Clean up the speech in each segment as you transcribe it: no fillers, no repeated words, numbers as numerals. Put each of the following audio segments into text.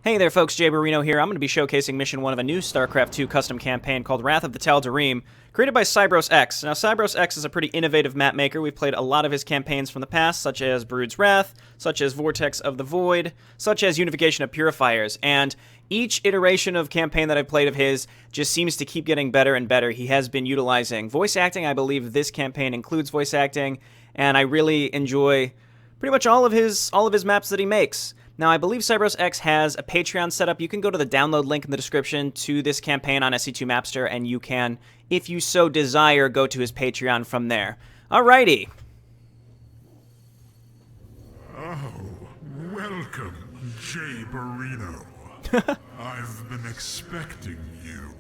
Hey there folks, Jayborino here. I'm going to be showcasing Mission 1 of a new StarCraft 2 custom campaign called Wrath of the Tal'Darim, created by CybrosX. Now, CybrosX is a pretty innovative map maker. We've played a lot of his campaigns from the past, such as Brood's Wrath, such as Vortex of the Void, such as Unification of Purifiers, and each iteration of campaign that I've played of his just seems to keep getting better and better. He has been utilizing voice acting. I believe this campaign includes voice acting, and I really enjoy pretty much all of his maps that he makes. Now, I believe CybrosX has a Patreon set up. You can go to the download link in the description to this campaign on SC2 Mapster, and you can, if you so desire, go to his Patreon from there. Alrighty. Oh, welcome, Jayborino. I've been expecting you.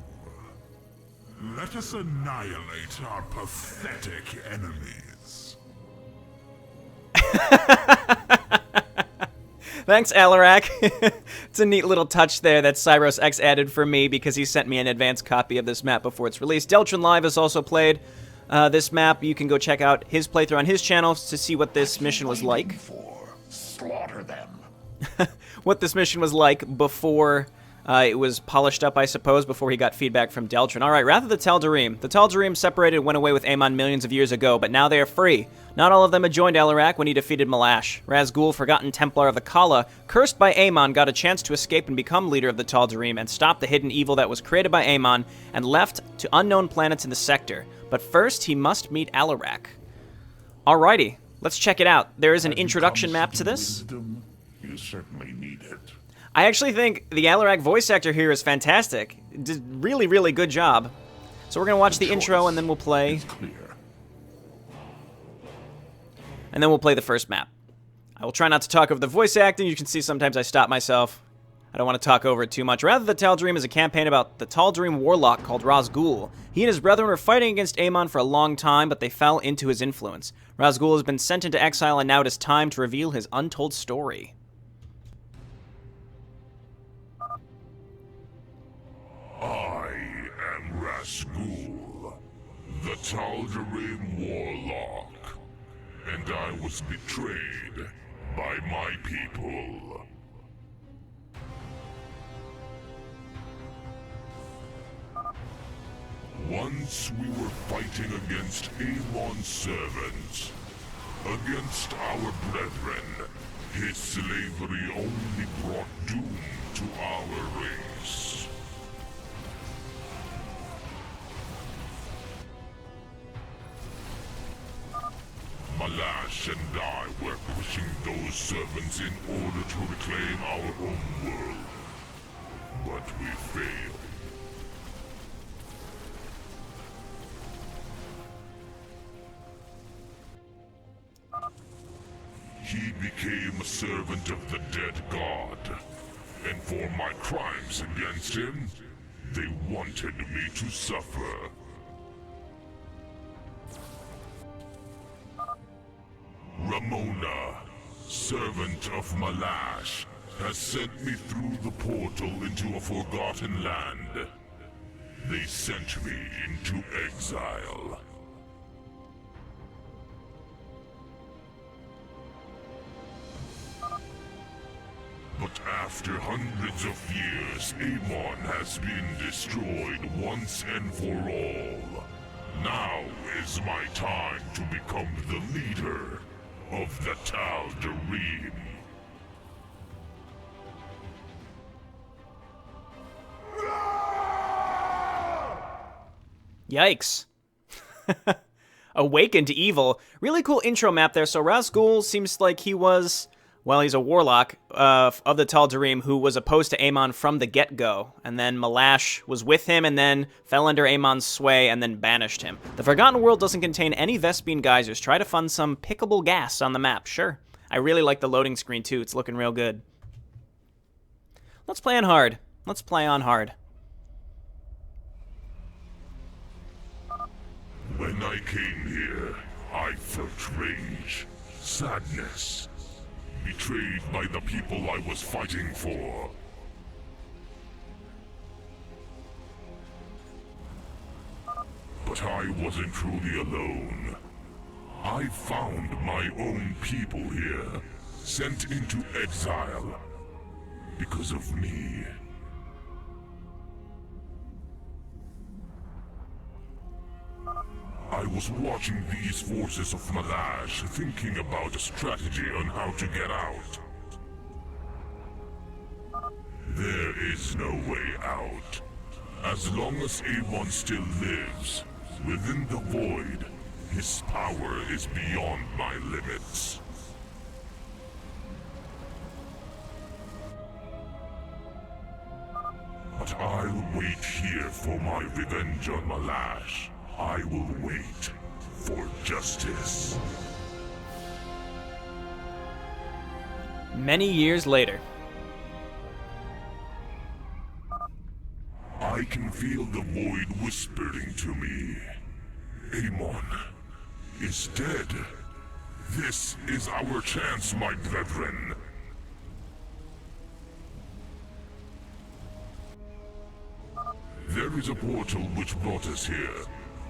Let us annihilate our pathetic enemies. Thanks, Alarak. It's a neat little touch there that CybrosX added for me because he sent me an advanced copy of this map before it's released. Deltron Live has also played this map. You can go check out his playthrough on his channel to see what this mission was like. Slaughter them. What this mission was like before it was polished up, I suppose, before he got feedback from Deltron. Alright, Wrath of the Tal'Darim. The Tal'Darim separated and went away with Amon millions of years ago, but now they are free. Not all of them had joined Alarak when he defeated Malash. Ras'Gul, forgotten Templar of the Khala, cursed by Amon, got a chance to escape and become leader of the Tal'Darim and stop the hidden evil that was created by Amon and left to unknown planets in the sector. But first, he must meet Alarak. Alrighty, let's check it out. There is an introduction map to this. Wisdom, you certainly need it. I actually think the Alarak voice actor here is fantastic. Did really, really good job. So we're going to watch the intro and then we'll play. And then we'll play the first map. I will try not to talk over the voice acting. You can see sometimes I stop myself. I don't want to talk over it too much. Rather, the Tal'Darim is a campaign about the Tal'Darim warlock called Ras'Gul. He and his brethren were fighting against Amon for a long time, but they fell into his influence. Ras'Gul has been sent into exile, and now it is time to reveal his untold story. I am Ras'Gul, the Tal'Darim warlock, and I was betrayed by my people. Once we were fighting against Amon's servants, against our brethren. His slavery only brought doom to our race. Malash and I were pushing those servants in order to reclaim our own world, but we failed. He became a servant of the dead god, and for my crimes against him, they wanted me to suffer. Ramona, servant of Malash, has sent me through the portal into a forgotten land. They sent me into exile. But after hundreds of years, Amon has been destroyed once and for all. Now is my time to become the leader of the Tal'Darim. Yikes. Awakened to evil. Really cool intro map there. So Ras'Gul seems like he was, well, he's a warlock of the Tal'Darim who was opposed to Amon from the get-go. And then Malash was with him and then fell under Amon's sway and then banished him. The Forgotten World doesn't contain any Vespene geysers. Try to fund some pickable gas on the map. Sure. I really like the loading screen too. It's looking real good. Let's play on hard. Let's play on hard. When I came here, I felt rage, sadness, betrayed by the people I was fighting for. But I wasn't truly alone. I found my own people here, sent into exile. because of me. I was watching these forces of Malash, thinking about a strategy on how to get out. There is no way out. As long as Amon still lives, within the void, his power is beyond my limits. But I'll wait here for my revenge on Malash. I will wait for justice. Many years later. I can feel the void whispering to me. Amon is dead. This is our chance, my brethren. There is a portal which brought us here.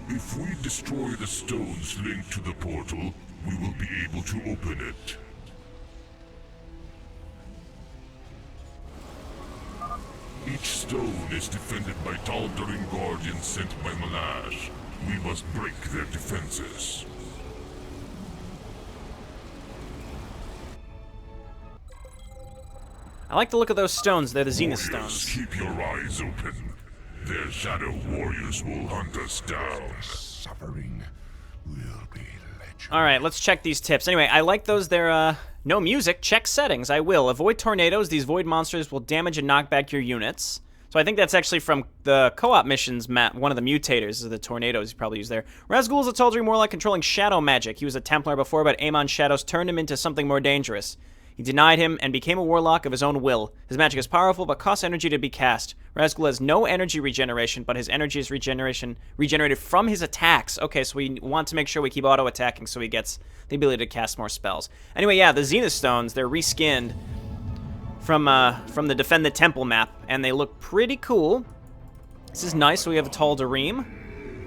If we destroy the stones linked to the portal, we will be able to open it. Each stone is defended by Tal'Darim guardians sent by Malash. We must break their defenses. I like the look of those stones. They're the Zenith stones. Keep your eyes open. Their shadow warriors will hunt us down. Suffering will be legend. Alright, let's check these tips. Anyway, I like those. They're, no music. Check settings. I will. Avoid tornadoes. These void monsters will damage and knock back your units. So I think that's actually from the co-op missions map. One of the mutators of the tornadoes you probably use there. Ras'Gul is a Tal'Darim warlock controlling shadow magic. He was a Templar before, but Amon's shadows turned him into something more dangerous. He denied him and became a warlock of his own will. His magic is powerful, but costs energy to be cast. Ras'Gul has no energy regeneration, but his energy is regenerated from his attacks. Okay, so we want to make sure we keep auto-attacking so he gets the ability to cast more spells. Anyway, yeah, the Zenith Stones, they're reskinned from the Defend the Temple map, and they look pretty cool. This is nice. So we have a Tal'Darim,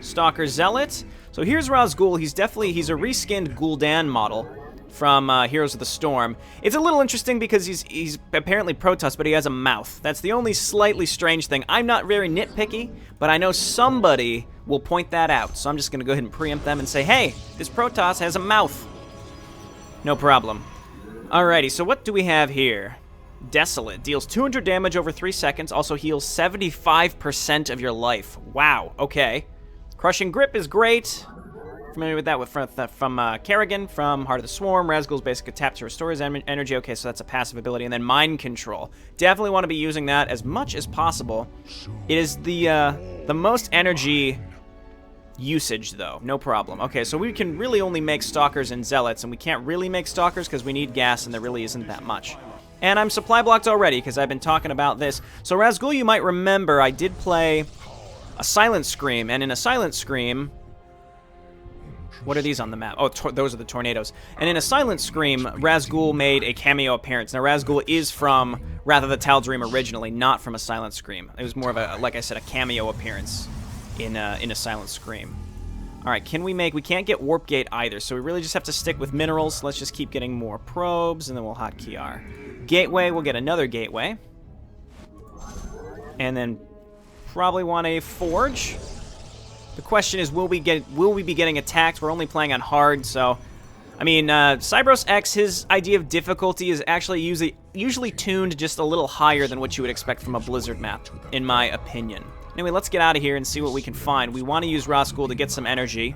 Stalker Zealot. So here's Ras'Gul. He's a reskinned Gul'dan model from Heroes of the Storm. It's a little interesting because he's apparently Protoss, but he has a mouth. That's the only slightly strange thing. I'm not very nitpicky, but I know somebody will point that out. So I'm just going to go ahead and preempt them and say, hey, this Protoss has a mouth. No problem. Alrighty, so what do we have here? Desolate. Deals 200 damage over 3 seconds. Also heals 75% of your life. Wow, okay. Crushing Grip is great. Familiar with that from Kerrigan from Heart of the Swarm. Ras'Gul's basic tap to restore his energy. Okay, so that's a passive ability. And then Mind Control. Definitely want to be using that as much as possible. It is the most energy usage, though. No problem. Okay, so we can really only make Stalkers and Zealots, and we can't really make Stalkers because we need gas, and there really isn't that much. And I'm supply blocked already because I've been talking about this. So Ras'Gul, you might remember, I did play a Silent Scream, and in a Silent Scream... What are these on the map? Oh, those are the tornadoes. And in a Silent Scream, Ras'Gul made a cameo appearance. Now, Ras'Gul is from Wrath of the Tal'Darim originally, not from a Silent Scream. It was more of a, like I said, a cameo appearance in a Silent Scream. All right, we can't get Warp Gate either, so we really just have to stick with minerals. Let's just keep getting more probes, and then we'll hotkey R. Gateway, we'll get another gateway. And then probably want a forge. The question is, will we be getting attacked? We're only playing on hard, so... I mean, CybrosX, his idea of difficulty is actually usually tuned just a little higher than what you would expect from a Blizzard map, in my opinion. Anyway, let's get out of here and see what we can find. We want to use Ras'Gul to get some energy.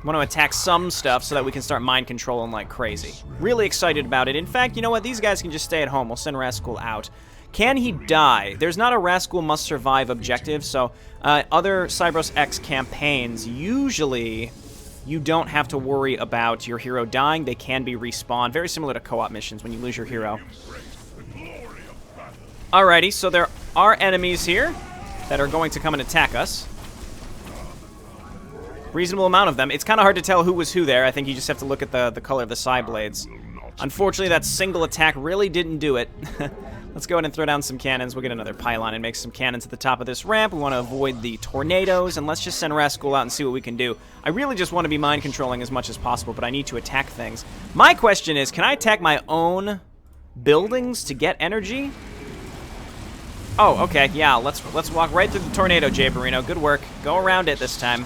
We want to attack some stuff so that we can start mind controlling like crazy. Really excited about it. In fact, you know what? These guys can just stay at home. We'll send Ras'Gul out. Can he die? There's not a Ras'Gul must survive objective, so other CybrosX campaigns, usually you don't have to worry about your hero dying. They can be respawned, very similar to co-op missions when you lose your hero. Alrighty, so there are enemies here that are going to come and attack us. Reasonable amount of them. It's kind of hard to tell who was who there. I think you just have to look at the color of the side blades. Unfortunately, that single attack really didn't do it. Let's go ahead and throw down some cannons. We'll get another pylon and make some cannons at the top of this ramp. We want to avoid the tornadoes, and let's just send Ras'Gul out and see what we can do. I really just want to be mind controlling as much as possible, but I need to attack things. My question is, can I attack my own buildings to get energy? Oh, okay, yeah, let's walk right through the tornado, Jayborino. Good work. Go around it this time.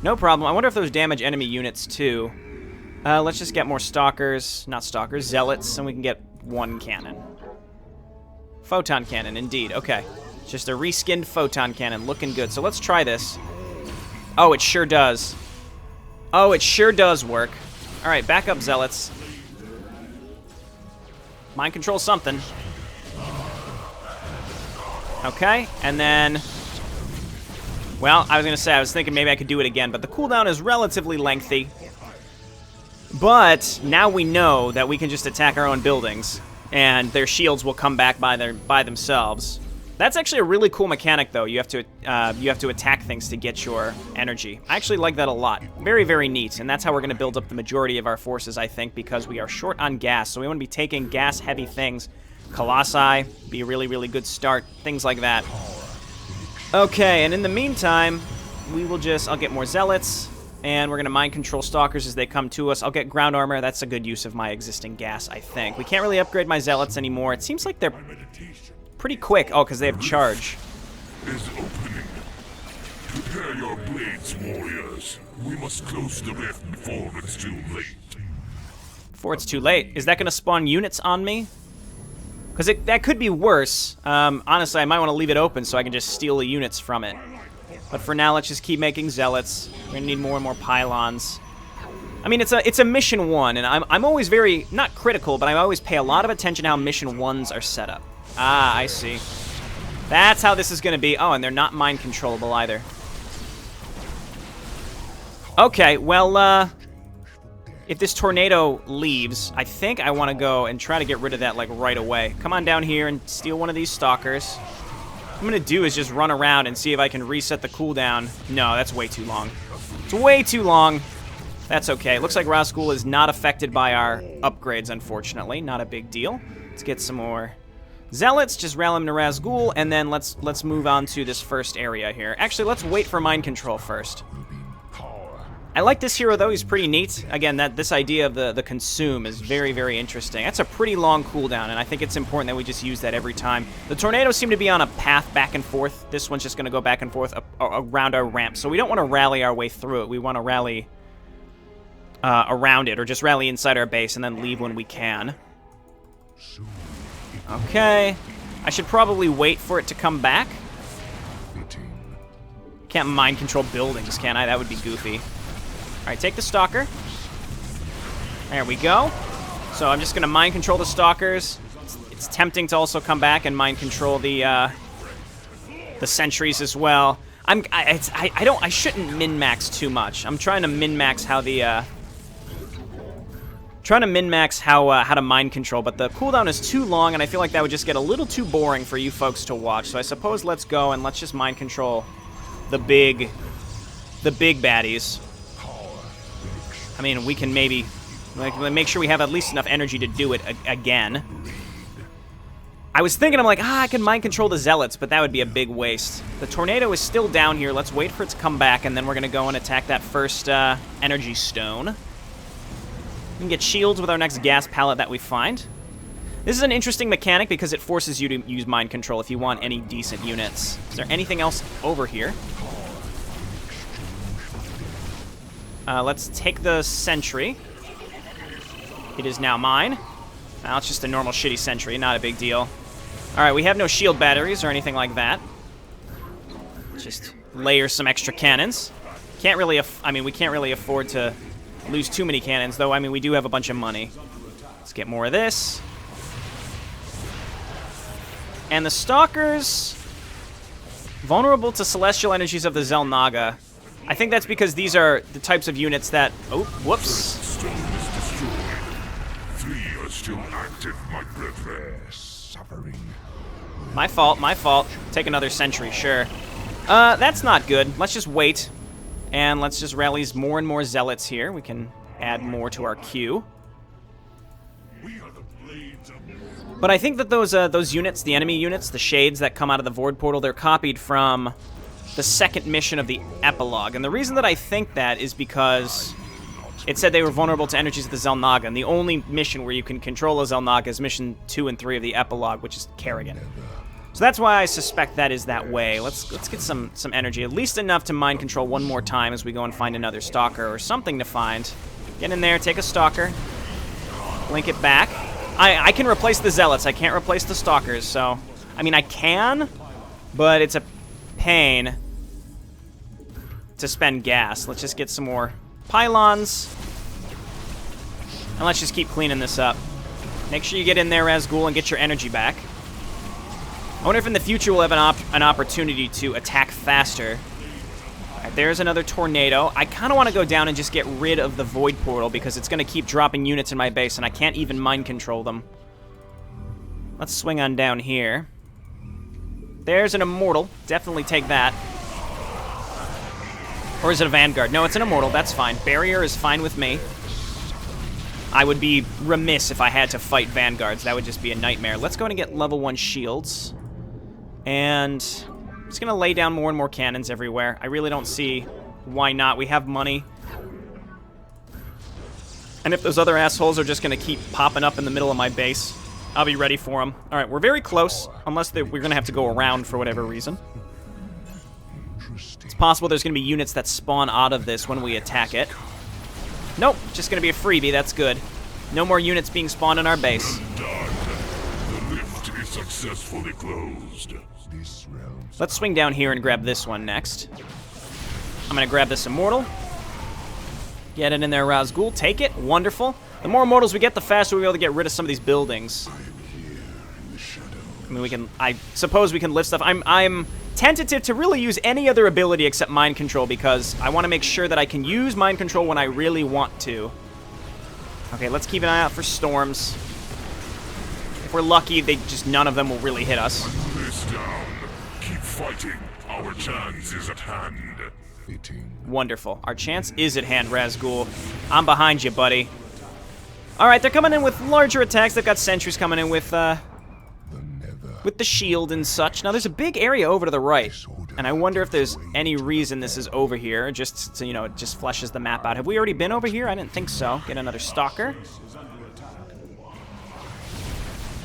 No problem. I wonder if those damage enemy units, too. Let's just get more stalkers. Not stalkers, zealots, and we can get one cannon. Photon cannon, indeed. Okay. Just a reskinned photon cannon. Looking good. So let's try this. Oh, it sure does. Oh, it sure does work. All right, back up, zealots. Mind control something. Okay, and then... Well, I was going to say, I was thinking maybe I could do it again, but the cooldown is relatively lengthy. But now we know that we can just attack our own buildings, and their shields will come back by themselves. That's actually a really cool mechanic, though. You have to attack things to get your energy. I actually like that a lot. Very, very neat, and that's how we're going to build up the majority of our forces, I think, because we are short on gas, so we want to be taking gas-heavy things. Colossi, be a really, really good start. Things like that. Okay, and in the meantime, I'll get more zealots, and we're going to mind control stalkers as they come to us. I'll get ground armor. That's a good use of my existing gas, I think. We can't really upgrade my zealots anymore. It seems like they're pretty quick. Oh, because they have charge. Is opening. Prepare your blades, warriors. We must close the rift before it's too late. Before it's too late? Is that going to spawn units on me? Because that could be worse. Honestly, I might want to leave it open so I can just steal the units from it. But for now, let's just keep making zealots. We're going to need more and more pylons. I mean, it's a mission 1, and I'm always very, not critical, but I always pay a lot of attention to how mission 1s are set up. Ah, I see. That's how this is going to be. Oh, and they're not mind controllable either. Okay, well, if this tornado leaves, I think I want to go and try to get rid of that, like, right away. Come on down here and steal one of these stalkers. What I'm going to do is just run around and see if I can reset the cooldown. No, that's way too long. It's way too long. That's okay. It looks like Ras'Gul is not affected by our upgrades, unfortunately. Not a big deal. Let's get some more zealots. Just rally them to Ras'Gul, and then let's move on to this first area here. Actually, let's wait for mind control first. I like this hero, though. He's pretty neat. Again, this idea of the consume is very, very interesting. That's a pretty long cooldown, and I think it's important that we just use that every time. The tornadoes seem to be on a path back and forth. This one's just going to go back and forth around our ramp, so we don't want to rally our way through it. We want to rally around it, or just rally inside our base and then leave when we can. Okay. I should probably wait for it to come back. Can't mind control buildings, can I? That would be goofy. Alright, take the stalker. There we go. So I'm just going to mind control the stalkers. It's tempting to also come back and mind control the sentries as well. I shouldn't min-max too much. I'm trying to min-max how the how to mind control, but the cooldown is too long, and I feel like that would just get a little too boring for you folks to watch. So I suppose let's go and let's just mind control the big baddies. I mean, we can maybe make sure we have at least enough energy to do it again. I was thinking, I'm like, I can mind control the zealots, but that would be a big waste. The tornado is still down here. Let's wait for it to come back, and then we're going to go and attack that first energy stone. We can get shields with our next gas pallet that we find. This is an interesting mechanic because it forces you to use mind control if you want any decent units. Is there anything else over here? Let's take the sentry. It is now mine. Now it's just a normal shitty sentry, not a big deal. Alright, we have no shield batteries or anything like that. Just layer some extra cannons. We can't really afford to lose too many cannons, though. I mean, we do have a bunch of money. Let's get more of this. And the stalkers, vulnerable to celestial energies of the Xel'Naga. I think that's because these are the types of units that... Oh, whoops. Stone is destroyed. 3 are still active, my brethren. Suffering. My fault, my fault. Take another sentry, sure. That's not good. Let's just wait. And let's just rally more and more zealots here. We can add more to our queue. But I think that those units, the enemy units, the shades that come out of the Void Portal, they're copied from the second mission of the epilogue. And the reason that I think that is because it said they were vulnerable to energies of the Xel'Naga, and the only mission where you can control a Xel'Naga is mission 2 and 3 of the epilogue, which is Kerrigan. So that's why I suspect that is that way. Let's get some energy, at least enough to mind control one more time as we go and find another Stalker or something to find. Get in there, take a Stalker, link it back. I can replace the Zealots. I can't replace the Stalkers, so... I mean, I can, but it's a pain to spend gas. Let's just get some more pylons. And let's just keep cleaning this up. Make sure you get in there, Ras'Gul, and get your energy back. I wonder if in the future we'll have an opportunity to attack faster. Alright, there's another tornado. I kind of want to go down and just get rid of the Void Portal because it's going to keep dropping units in my base and I can't even mind control them. Let's swing on down here. There's an Immortal. Definitely take that. Or is it a Vanguard? No, it's an Immortal. That's fine. Barrier is fine with me. I would be remiss if I had to fight Vanguards. That would just be a nightmare. Let's go and get level 1 shields. And I'm just going to lay down more and more cannons everywhere. I really don't see why not. We have money. And if those other assholes are just going to keep popping up in the middle of my base, I'll be ready for them. All right, we're very close, unless we're going to have to go around for whatever reason. It's possible there's going to be units that spawn out of this when we attack it. Nope, just going to be a freebie. That's good. No more units being spawned in our base. The lift is successfully closed. Let's swing down here and grab this one next. I'm going to grab this Immortal. Get it in there, Ras'Gul. Take it. Wonderful. The more Immortals we get, the faster we'll be able to get rid of some of these buildings. I mean, I suppose we can lift stuff. I'm tentative to really use any other ability except Mind Control because I want to make sure that I can use Mind Control when I really want to. Okay, let's keep an eye out for storms. If we're lucky, none of them will really hit us. This down. Keep fighting. Our chance is at hand. Wonderful. Our chance is at hand, Ras'Gul. I'm behind you, buddy. Alright, they're coming in with larger attacks. They've got sentries coming in with the shield and such. Now, there's a big area over to the right, and I wonder if there's any reason this is over here, just so, you know, it just fleshes the map out. Have we already been over here? I didn't think so. Get another Stalker.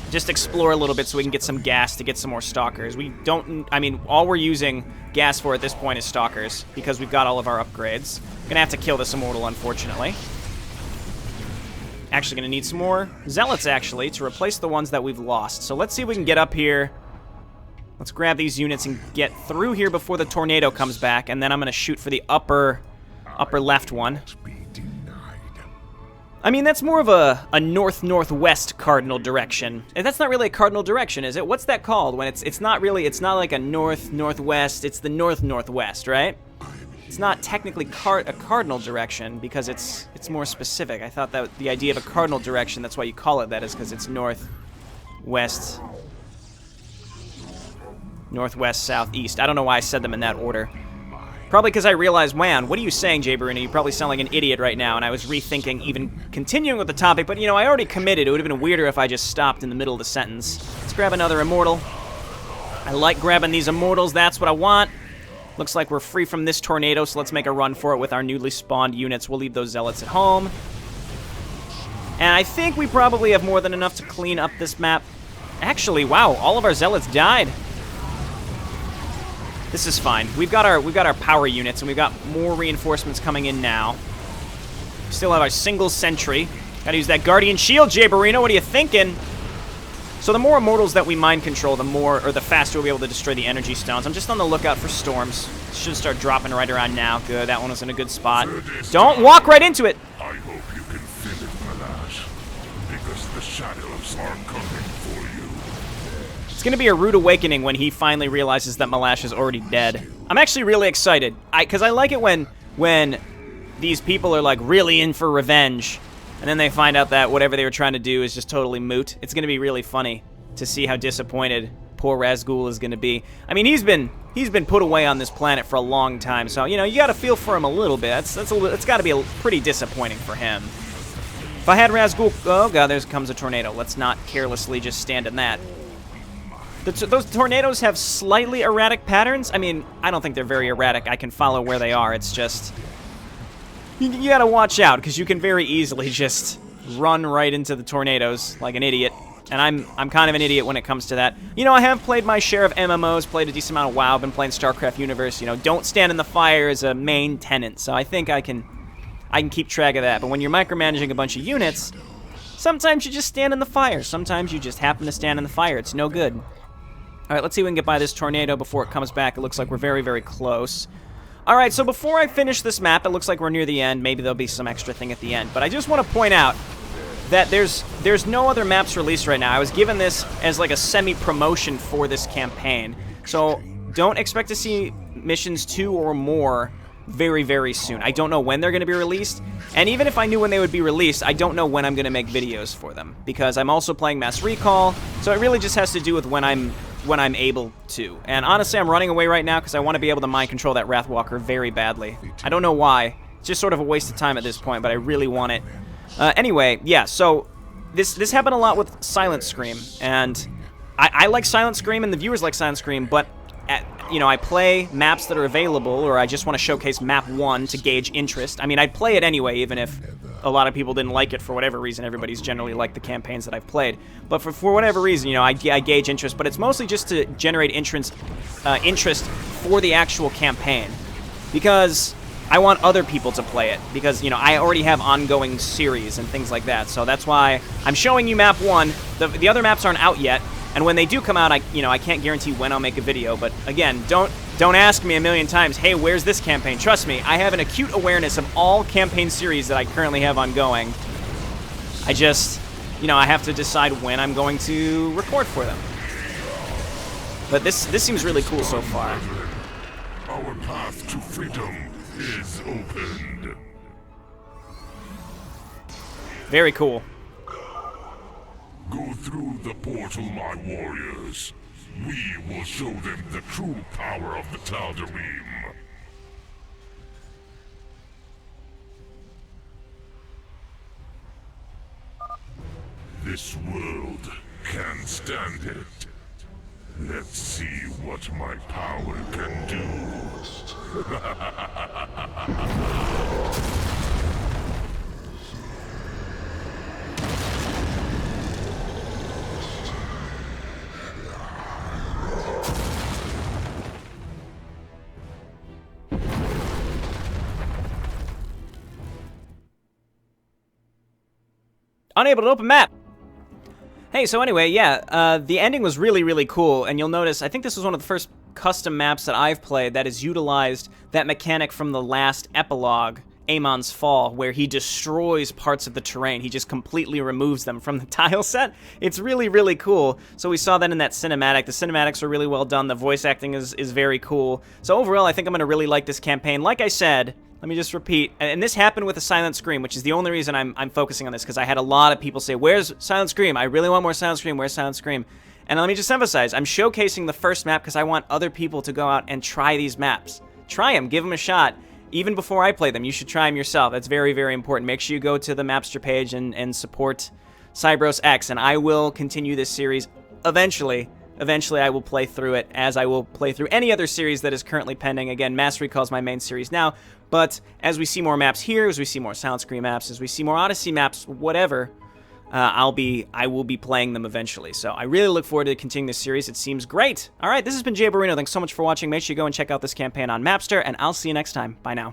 Just explore a little bit so we can get some gas to get some more Stalkers. We don't, I mean, all we're using gas for at this point is Stalkers, because we've got all of our upgrades. Gonna have to kill this Immortal, unfortunately. Actually gonna need some more Zealots, actually, to replace the ones that we've lost. So let's see if we can get up here. Let's grab these units and get through here before the tornado comes back, and then I'm gonna shoot for the upper left one. I mean, that's more of a north-northwest cardinal direction. And that's not really a cardinal direction, is it? What's that called when it's not like a north-northwest, it's the north-northwest, right? It's not technically a cardinal direction because it's more specific. I thought that the idea of a cardinal direction, that's why you call it that, is because it's north-west, northwest, southeast. I don't know why I said them in that order. Probably because I realized, man, what are you saying, JayborinoPlays? You probably sound like an idiot right now, and I was rethinking even continuing with the topic, but, you know, I already committed. It would have been weirder if I just stopped in the middle of the sentence. Let's grab another Immortal. I like grabbing these Immortals. That's what I want. Looks like we're free from this tornado, so let's make a run for it with our newly spawned units. We'll leave those Zealots at home. And I think we probably have more than enough to clean up this map. Actually, wow, all of our Zealots died. This is fine. We've got our power units, and we've got more reinforcements coming in now. We still have our single sentry. Gotta use that Guardian Shield, Jayborino. What are you thinking? So the more Immortals that we mind control, the faster we'll be able to destroy the energy stones. I'm just on the lookout for storms. Should start dropping right around now. Good, that one was in a good spot. Don't walk right into it! I hope you can feel it, Malash, because the shadows are coming for you. It's going to be a rude awakening when he finally realizes that Malash is already dead. I'm actually really excited, because I like it when these people are, like, really in for revenge, and then they find out that whatever they were trying to do is just totally moot. It's going to be really funny to see how disappointed poor Ras'Gul is going to be. I mean, he's been put away on this planet for a long time, so, you know, you got to feel for him a little bit. It's got to be pretty disappointing for him. If I had Ras'Gul... Oh, God, there comes a tornado. Let's not carelessly just stand in that. Those tornadoes have slightly erratic patterns. I mean, I don't think they're very erratic. I can follow where they are. It's just... you gotta watch out, because you can very easily just run right into the tornadoes like an idiot. And I'm kind of an idiot when it comes to that. You know, I have played my share of MMOs, played a decent amount of WoW, been playing StarCraft Universe. You know, don't stand in the fire is a main tenet, so I think I can keep track of that. But when you're micromanaging a bunch of units, sometimes you just stand in the fire. Sometimes you just happen to stand in the fire. It's no good. All right, let's see if we can get by this tornado before it comes back. It looks like we're very, very close. All right, so before I finish this map, it looks like we're near the end. Maybe there'll be some extra thing at the end. But I just want to point out that there's no other maps released right now. I was given this as like a semi-promotion for this campaign. So don't expect to see missions 2 or more very, very soon. I don't know when they're going to be released. And even if I knew when they would be released, I don't know when I'm going to make videos for them. Because I'm also playing Mass Recall, so it really just has to do with when I'm able to. And honestly, I'm running away right now because I want to be able to mind control that Wrathwalker very badly. I don't know why. It's just sort of a waste of time at this point, but I really want it. Anyway, yeah, so this happened a lot with Silent Scream, and I like Silent Scream and the viewers like Silent Scream, but you know, I play maps that are available, or I just want to showcase map 1 to gauge interest. I mean, I'd play it anyway, even if a lot of people didn't like it for whatever reason. Everybody's generally liked the campaigns that I've played. But for whatever reason, you know, I gauge interest, but it's mostly just to generate interest for the actual campaign. Because I want other people to play it, because, you know, I already have ongoing series and things like that. So that's why I'm showing you map 1. The other maps aren't out yet. And when they do come out, I can't guarantee when I'll make a video. But again, don't ask me a million times, hey, where's this campaign? Trust me, I have an acute awareness of all campaign series that I currently have ongoing. I just, you know, I have to decide when I'm going to record for them. But this seems really cool so far. Our path to freedom is opened. Very cool. Go through the portal, my warriors. We will show them the true power of the Tal'Darim. This world can't stand it. Let's see what my power can do. Unable to open map. Hey, so anyway, yeah, the ending was really, really cool, and you'll notice, I think this was one of the first custom maps that I've played that has utilized that mechanic from the last epilogue, Amon's Fall, where he destroys parts of the terrain. He just completely removes them from the tile set. It's really, really cool. So we saw that in that cinematic. The cinematics are really well done. The voice acting is very cool. So overall, I think I'm going to really like this campaign. Like I said, let me just repeat, and this happened with a Silent Scream, which is the only reason I'm focusing on this, because I had a lot of people say, where's Silent Scream? I really want more Silent Scream. Where's Silent Scream? And let me just emphasize, I'm showcasing the first map because I want other people to go out and try these maps. Try them. Give them a shot. Even before I play them, you should try them yourself. That's very, very important. Make sure you go to the Mapster page and support CybrosX, and I will continue this series eventually. Eventually, I will play through it, as I will play through any other series that is currently pending. Again, Mass Recall is my main series now, but as we see more maps here, as we see more Silent Scream maps, as we see more Odyssey maps, whatever, I will be playing them eventually. So I really look forward to continuing this series. It seems great. All right, this has been Jayborino. Thanks so much for watching. Make sure you go and check out this campaign on Mapster, and I'll see you next time. Bye now.